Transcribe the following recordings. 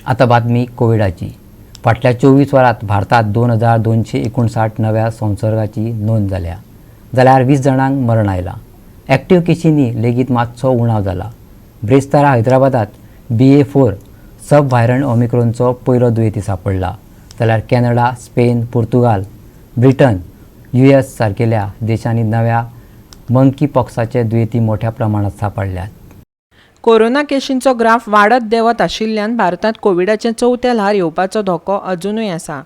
आता बातमी कोविडाची. फाटल्या 24 वरात भारतात 2259 नव्या संसर्गाची नोंद जाल्यार 20 जाणांक मरण आयला. ॲक्टिव्ह केशींनी लेगीत मातसो उणाव जाला. ब्रेस्तारा हैदराबादात BA.4 सब व्हायरंट ओमिक्रॉनचो पयलो दुयेंती सापडला. जाल्यार Canada, Spain, Portugal, Britain, US सारकेल्या देशांनी नव्या मंकी पॉक्साचे दुयेंती मोठ्या प्रमाणात सापडल्यात. कोरोना केशींचो ग्राफ वाडत देवत आशिल्ल्यान भारतात कोविडाचे चवथे ल्हार येवपाचो धोको अजूनय आसा.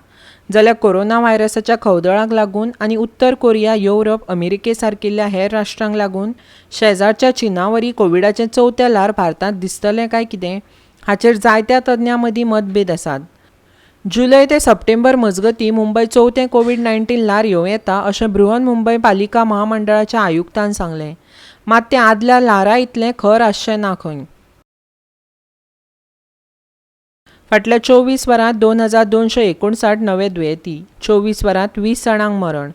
जाल्यार कोरोना व्हायरसाच्या खवदळाक लागून आनी उत्तर कोरिया, युरोप, अमेरिके सारकिल्ल्या हेर राष्ट्रांक लागून शेजारच्या चीनावरी कोविडाचे चवथे ल्हार भारतात दिसतले काय कितें हाचेर जायत्या तज्ञां मदीं मतभेद आसात. जुलय ते सप्टेंबर मजगतीं मुंबय चवथें कोविड-19 ल्हार येवं येता अशें बृहन्मुंबय पालिका महामंडळाच्या आयुक्तान सांगलें. मात तें आदल्या ल्हारा इतलें खर आसचें ना खंय. फाटल्या 24 वरांत 2259 नवे दुयेंती, 24 वरांत 20 जाणांक मरण.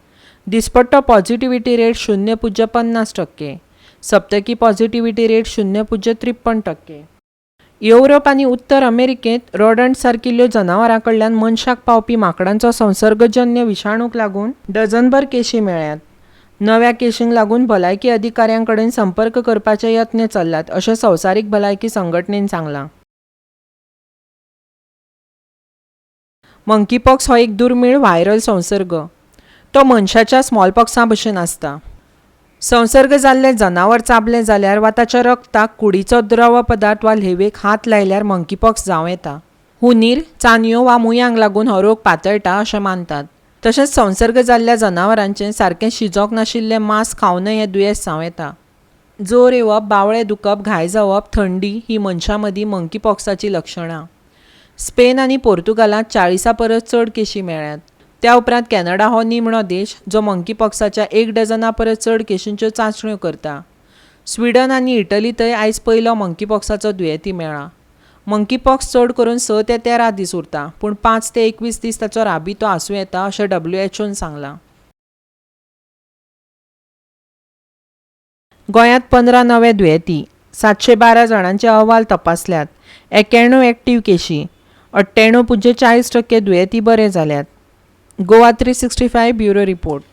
दिसपट्टो पॉझिटिव्हिटी रेट 0.50%. सप्तकी पॉझिटिव्हिटी रेट 0.53%. युरोप आनी उत्तर अमेरिकेंत रोडंट सारकिल्ल्यो जनावरां कडल्यान मनशाक पावपी माकडांचो संसर्गजन्य विशाणूक लागून डझनभर केशी मेळ्ळ्यात. नव्या केशींक लागून भलायकी अधिकाऱ्यां कडेन संपर्क करपाचे यत्न चल्ल्यात अशें संवसारीक भलायकी संघटनेन सांगलां. मंकीपॉक्स हो एक दुर्मीळ व्हायरल संसर्ग. तो मनशाच्या स्मॉलपॉक्सा भशेन आसता. संसर्ग जाल्ले जनावर चाबलें जाल्यार वा ताच्या रक्ताक कुडीचो द्रव पदार्थ वा ल्हेवेक हात लायल्यार मंकीपॉक्स जावं येता. हुंदीर, चानयो वा मुयांक लागून हो रोग पातळटा अशें मानतात. तशेंच संसर्ग जाल्ल्या जनावरांचें सारकें शिजोवंक नाशिल्लें मांस खावनय हें दुयेंस जावं येता. जोर येवप, बावळे दुखप, घाय जावप, थंडी ही मनशां मदीं मंकीपॉक्साची लक्षणां. स्पेन आनी पोर्तुगालांत 40 परस चड केशी मेळ्ळ्यात. त्या उपरांत कॅनडा हो निमणो देश जो मंकीपॉक्साच्या 1 डझना परस चड केशींच्यो चांचण्यो करता. स्विडन आनी इटलींतय आयज पयलो मंकीपॉक्साचो दुयेंती मेळ्ळा. मंकीपॉक्स चड करून 6 ते 13 दीस उरता, पूण 5 ते 21 दीस ताचो राबितो आसूं येता अशें WHOन सांगलां. गोंयांत 15 नवे दुयेंती, 712 जाणांचे अहवाल तपासल्यात. 91 ॲक्टिव्ह केशी, 98.40% दुयेंती बरे जाल्यात. Goa 365 bureau report.